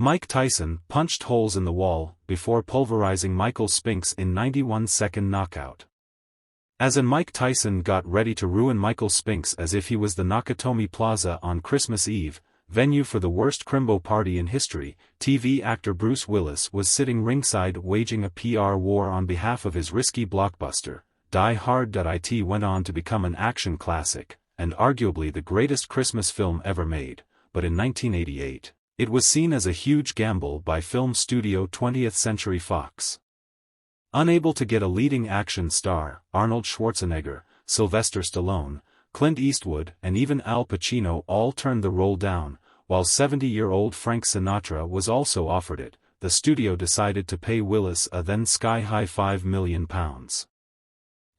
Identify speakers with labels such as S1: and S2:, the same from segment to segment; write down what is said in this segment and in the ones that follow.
S1: Mike Tyson punched holes in the wall before pulverizing Michael Spinks in 91-second knockout. As in Mike Tyson got ready to ruin Michael Spinks as if he was the Nakatomi Plaza on Christmas Eve, venue for the worst crimbo party in history, TV actor Bruce Willis was sitting ringside waging a PR war on behalf of his risky blockbuster. Die Hard. It went on to become an action classic, and arguably the greatest Christmas film ever made, but in 1988, it was seen as a huge gamble by film studio 20th Century Fox. Unable to get a leading action star, Arnold Schwarzenegger, Sylvester Stallone, Clint Eastwood and even Al Pacino all turned the role down, while 70-year-old Frank Sinatra was also offered it. The studio decided to pay Willis a then sky-high £5 million.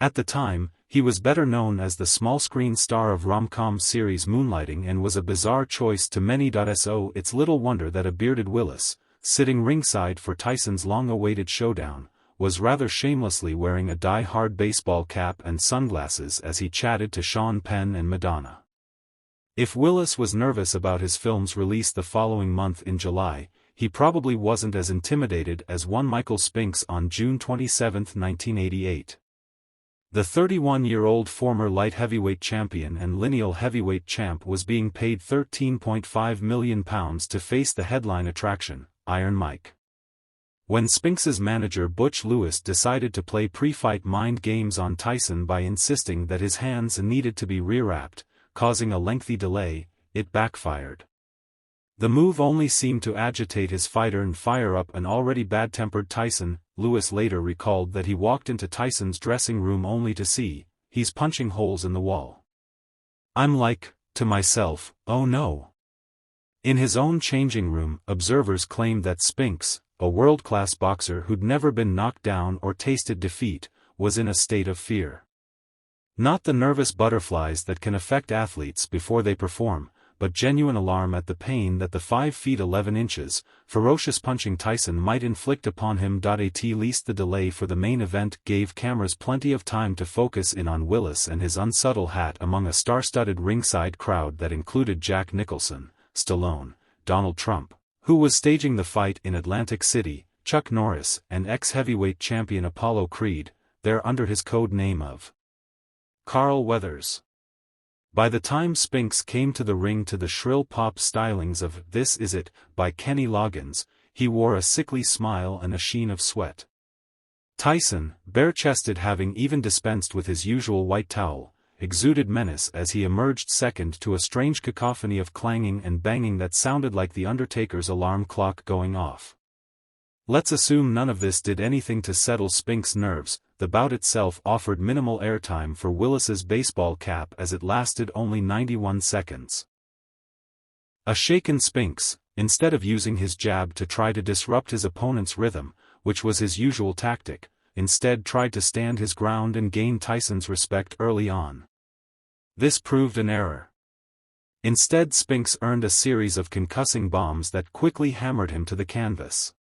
S1: At the time, he was better known as the small-screen star of rom-com series Moonlighting and was a bizarre choice to many. So it's little wonder that a bearded Willis, sitting ringside for Tyson's long-awaited showdown, was rather shamelessly wearing a Die Hard baseball cap and sunglasses as he chatted to Sean Penn and Madonna. If Willis was nervous about his film's release the following month in July, he probably wasn't as intimidated as one Michael Spinks on June 27, 1988. The 31-year-old former light heavyweight champion and lineal heavyweight champ was being paid £13.5 million to face the headline attraction, Iron Mike. When Spinks's manager Butch Lewis decided to play pre-fight mind games on Tyson by insisting that his hands needed to be rewrapped, causing a lengthy delay, it backfired. The move only seemed to agitate his fighter and fire up an already bad-tempered Tyson. Lewis later recalled that he walked into Tyson's dressing room only to see, he's punching holes in the wall. I'm like, to myself, oh no. In his own changing room, observers claimed that Spinks, a world-class boxer who'd never been knocked down or tasted defeat, was in a state of fear. Not the nervous butterflies that can affect athletes before they perform, but genuine alarm at the pain that the 5 feet 11 inches, ferocious punching Tyson might inflict upon him. At least the delay for the main event gave cameras plenty of time to focus in on Willis and his unsubtle hat among a star-studded ringside crowd that included Jack Nicholson, Stallone, Donald Trump, who was staging the fight in Atlantic City, Chuck Norris and ex-heavyweight champion Apollo Creed, there under his code name of Carl Weathers. By the time Spinks came to the ring to the shrill pop stylings of This Is It by Kenny Loggins, he wore a sickly smile and a sheen of sweat. Tyson, bare-chested having even dispensed with his usual white towel, exuded menace as he emerged second to a strange cacophony of clanging and banging that sounded like the Undertaker's alarm clock going off. Let's assume none of this did anything to settle Spinks' nerves. The bout itself offered minimal airtime for Willis's baseball cap as it lasted only 91 seconds. A shaken Spinks, instead of using his jab to try to disrupt his opponent's rhythm, which was his usual tactic, instead tried to stand his ground and gain Tyson's respect early on. This proved an error. Instead, Spinks earned a series of concussing bombs that quickly hammered him to the canvas.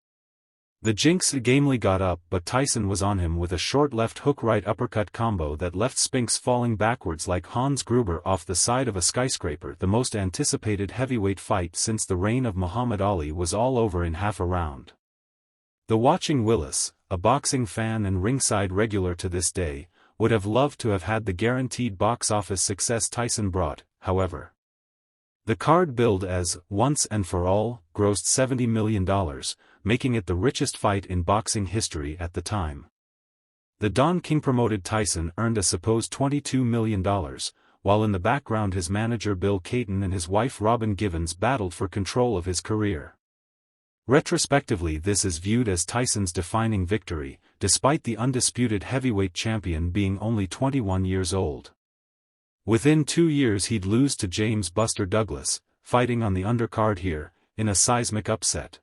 S1: The Jinx gamely got up, but Tyson was on him with a short left hook right uppercut combo that left Spinks falling backwards like Hans Gruber off the side of a skyscraper. The most anticipated heavyweight fight since the reign of Muhammad Ali was all over in half a round. The watching Willis, a boxing fan and ringside regular to this day, would have loved to have had the guaranteed box office success Tyson brought, however. The card billed as Once and for All grossed $70 million, making it the richest fight in boxing history at the time. The Don King-promoted Tyson earned a supposed $22 million, while in the background his manager Bill Caton and his wife Robin Givens battled for control of his career. Retrospectively, this is viewed as Tyson's defining victory, despite the undisputed heavyweight champion being only 21 years old. Within 2 years he'd lose to James Buster Douglas, fighting on the undercard here, in a seismic upset.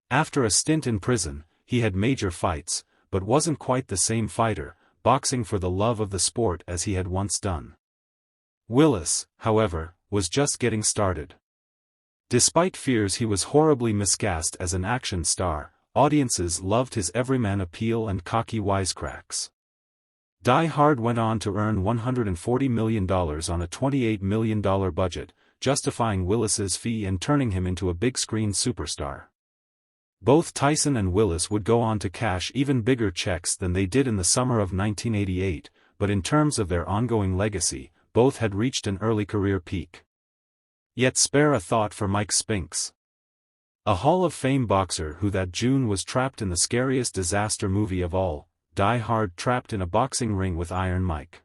S1: After a stint in prison, he had major fights, but wasn't quite the same fighter, boxing for the love of the sport as he had once done. Willis, however, was just getting started. Despite fears he was horribly miscast as an action star, audiences loved his everyman appeal and cocky wisecracks. Die Hard went on to earn $140 million on a $28 million budget, justifying Willis's fee and turning him into a big-screen superstar. Both Tyson and Willis would go on to cash even bigger checks than they did in the summer of 1988, but in terms of their ongoing legacy, both had reached an early career peak. Yet spare a thought for Mike Spinks, a Hall of Fame boxer who that June was trapped in the scariest disaster movie of all, Die Hard, trapped in a boxing ring with Iron Mike.